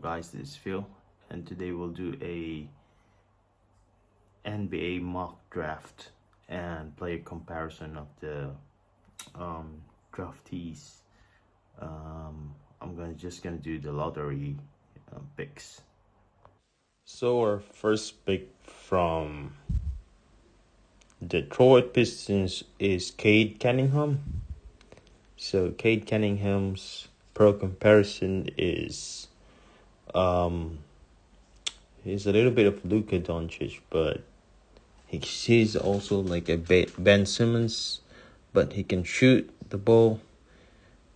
Guys, this is Phil, and today we'll do a NBA mock draft and play a comparison of the draftees. I'm gonna do the lottery picks. So our first pick from Detroit Pistons is Cade Cunningham. So Cade Cunningham's pro comparison is he's a little bit of Luka Doncic, but he's also like a Ben Simmons, but he can shoot the ball.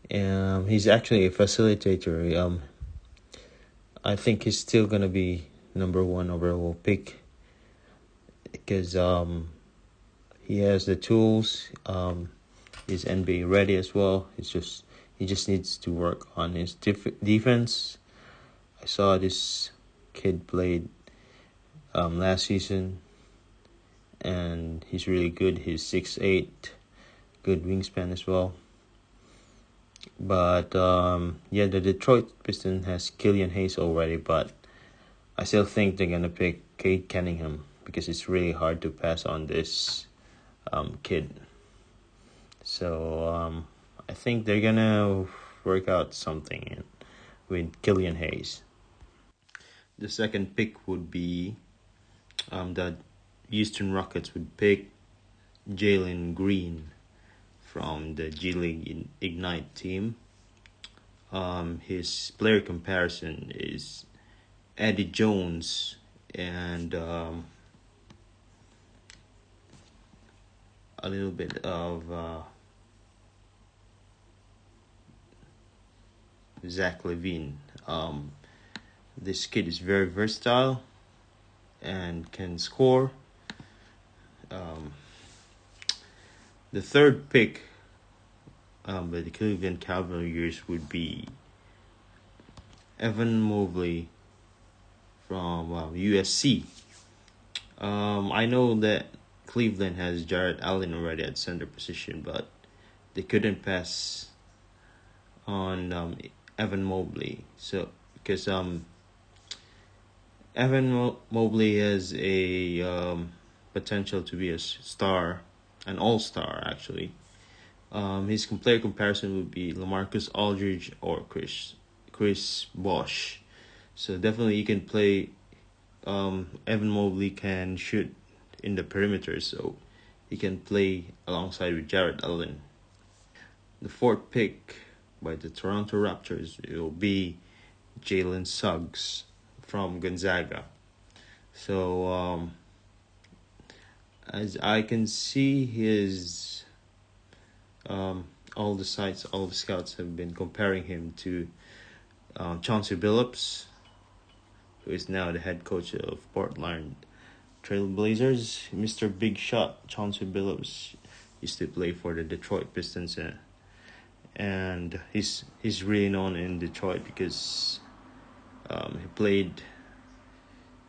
He's actually a facilitator. I think he's still gonna be number one overall pick because he has the tools. He's NBA ready as well. He just needs to work on his defense. I saw this kid played last season, and he's really good. He's 6'8", good wingspan as well. But the Detroit Pistons has Killian Hayes already, but I still think they're gonna pick Cade Cunningham because it's really hard to pass on this kid. So I think they're gonna work out something with Killian Hayes. The second pick would be the Houston Rockets would pick Jalen Green from the G League Ignite team. His player comparison is Eddie Jones and a little bit of Zach LaVine. This kid is very versatile and can score. The third pick by the Cleveland Cavaliers would be Evan Mobley from USC. I know that Cleveland has Jarrett Allen already at center position, but they couldn't pass on Evan Mobley. So because Evan Mobley has a potential to be a star, an all-star actually. His player comparison would be LaMarcus Aldridge or Chris Bosh. So definitely you can play. Evan Mobley can shoot in the perimeter, so he can play alongside with Jarrett Allen. The fourth pick by the Toronto Raptors will be Jalen Suggs from Gonzaga. So as I can see, his all the scouts have been comparing him to Chauncey Billups, who is now the head coach of Portland Trailblazers. Mr. Big Shot Chauncey Billups used to play for the Detroit Pistons, and he's really known in Detroit because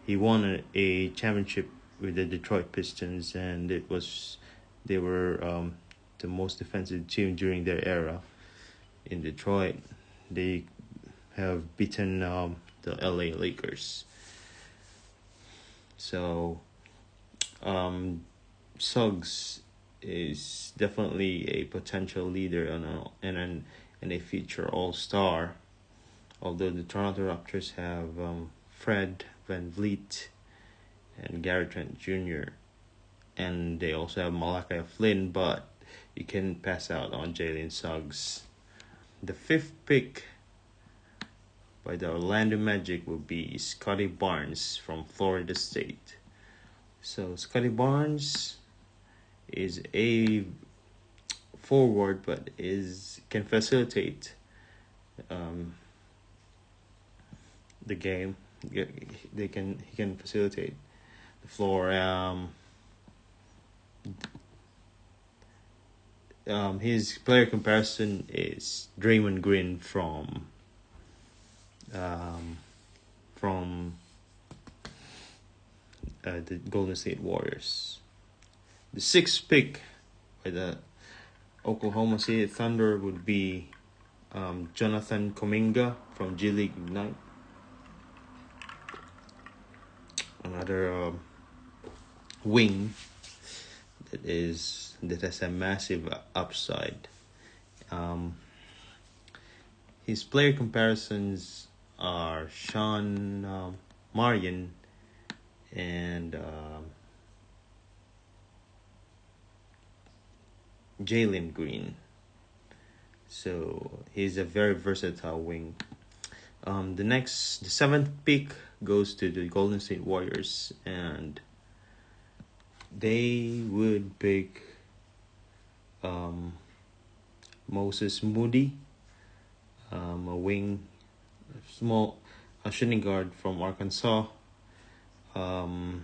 he won a championship with the Detroit Pistons, and they were the most defensive team during their era in Detroit. They have beaten the LA Lakers. So Suggs is definitely a potential leader and a future all-star. Although the Toronto Raptors have Fred VanVleet and Gary Trent Jr. and they also have Malachi Flynn, but you can pass out on Jalen Suggs. The fifth pick by the Orlando Magic will be Scotty Barnes from Florida State. So Scotty Barnes is a forward, but can facilitate the game. He can facilitate the floor. His player comparison is Draymond Green from the Golden State Warriors. The sixth pick by the Oklahoma City Thunder would be Jonathan Kuminga from G League Ignite. other wing that has a massive upside. Um, his player comparisons are Sean Marion and Jalen Green. So he's a very versatile wing. The seventh pick goes to the Golden State Warriors, and they would pick Moses Moody, a wing, a shooting guard from Arkansas. But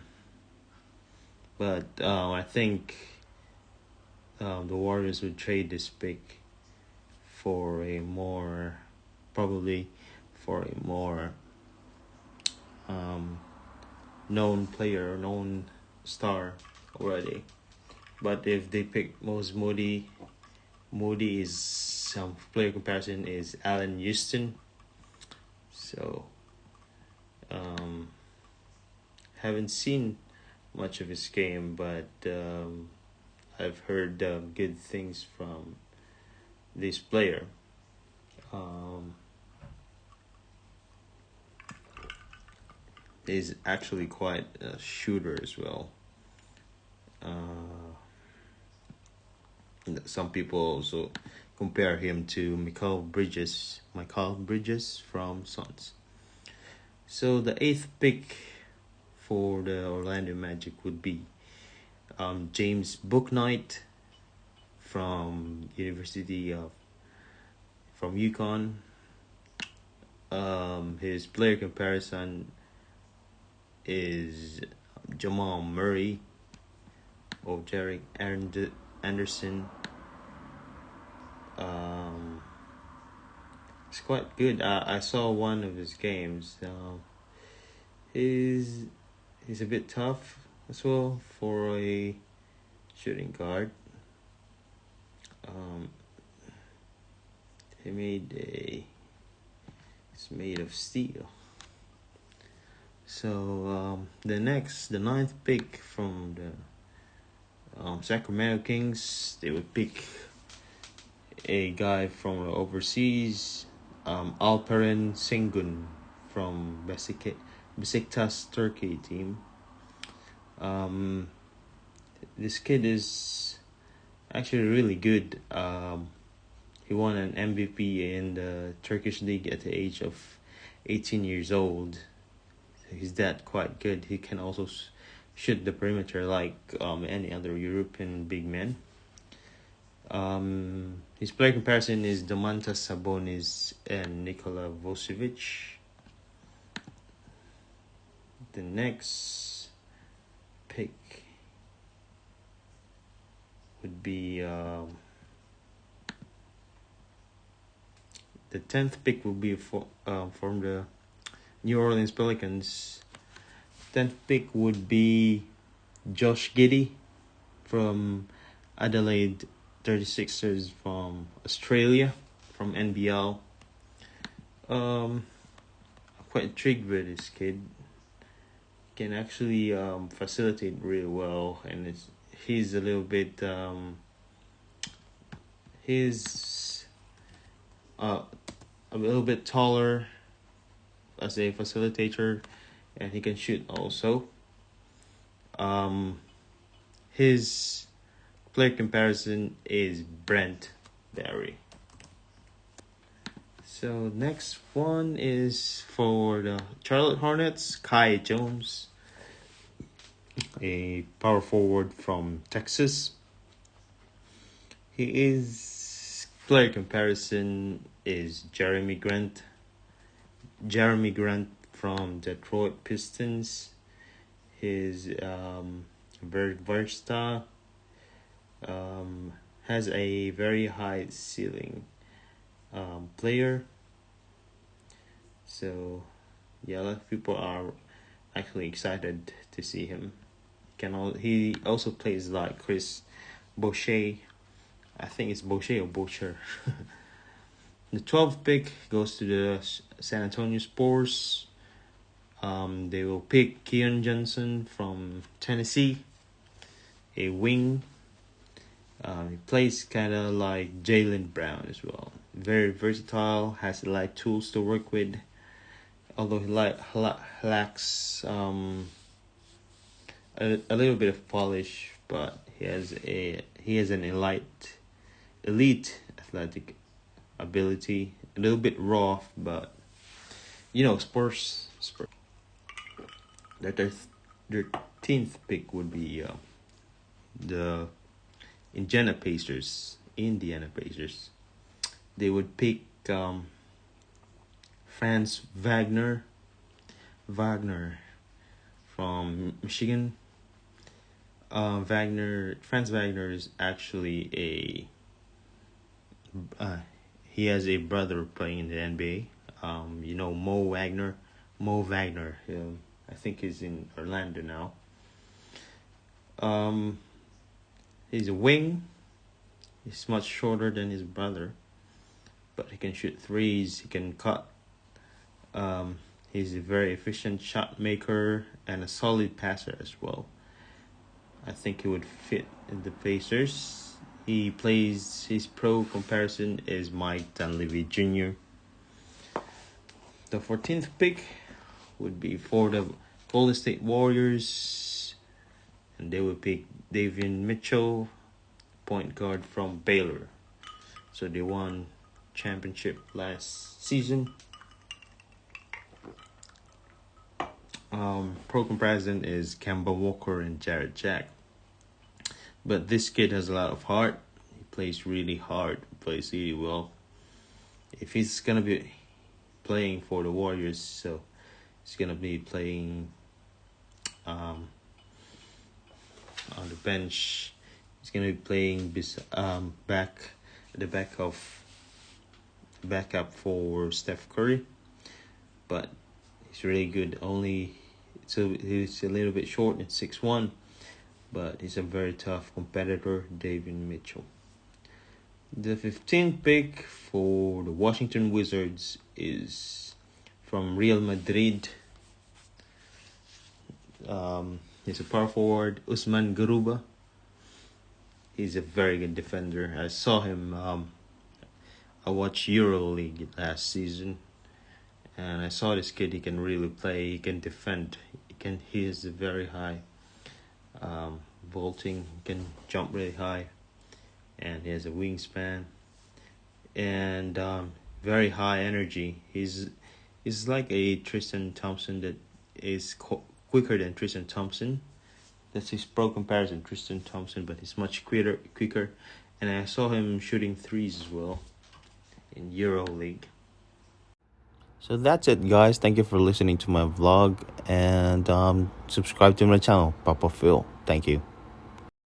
I think the Warriors would trade this pick for a more known player, known star already. But if they pick Moses Moody is some player comparison is Allen Houston. So haven't seen much of his game, but I've heard good things from this player. He's actually quite a shooter as well. Some people also compare him to Michael Bridges from Suns. So the eighth pick for the Orlando Magic would be James Bouknight from from UConn. His player comparison is Jamal Murray or Derek Anderson. It's quite good. I saw one of his games. He's a bit tough as well for a shooting guard. It's made of steel. So the ninth pick from the Sacramento Kings, they would pick a guy from overseas, Alperen Sengun from Besiktas Turkey team. This kid is actually really good. He won an MVP in the Turkish league at the age of 18 years old. He's quite good. He can also shoot the perimeter like any other European big man. His player comparison is Domantas Sabonis and Nikola Vucevic. The next pick would be the 10th pick will be from the New Orleans Pelicans. 10th pick would be Josh Giddey from Adelaide 36ers from Australia, from NBL. I'm quite intrigued with this kid. Can actually facilitate really well, and he's a little bit he's a little bit taller as a facilitator, and he can shoot also. His player comparison is Brent Barry. So next one is for the Charlotte Hornets, Kai Jones, a power forward from Texas. His player comparison is Jeremy Grant from Detroit Pistons. He's very versatile, has a very high ceiling player. So yeah, a lot of people are actually excited to see him. He also plays like Chris Boucher. I think it's Boucher or Boucher. The 12th pick goes to the San Antonio Spurs. They will pick Keon Johnson from Tennessee, a wing. He plays kind of like Jalen Brown as well. Very versatile, has a lot of tools to work with. Although he lacks a little bit of polish, but he has an elite athletic ability. A little bit raw, but Spurs. Their 13th pick would be the Indiana Pacers. They would pick Franz Wagner from Michigan. Franz Wagner is actually he has a brother playing in the NBA. Mo Wagner. I think he's in Orlando now. He's a wing. He's much shorter than his brother, but he can shoot threes. He can cut. He's a very efficient shot maker and a solid passer as well. I think he would fit in the Pacers. His pro comparison is Mike Dunleavy Jr. The 14th pick would be for the Golden State Warriors, and they would pick Davion Mitchell, point guard from Baylor. So they won championship last season. Pro comparison is Kemba Walker and Jarrett Jack. But this kid has a lot of heart. He plays really hard, plays really well. If he's going to be playing for the Warriors, so he's going to be playing on the bench. He's going to be playing backup for Steph Curry. But he's really good. He's a little bit short at 6'1", but he's a very tough competitor, Davion Mitchell. The 15th pick for the Washington Wizards is from Real Madrid. He's a power forward, Usman Garuba. He's a very good defender. I saw him. I watched EuroLeague last season, and I saw this kid. He can really play. He can defend. He is very high vaulting. He can jump really high, and he has a wingspan and very high energy. He's like a Tristan Thompson that is quicker than Tristan Thompson. That's his pro comparison, Tristan Thompson, but he's much quicker. And I saw him shooting threes as well in EuroLeague. So that's it, guys. Thank you for listening to my vlog, and subscribe to my channel, Papa Phil. Thank you.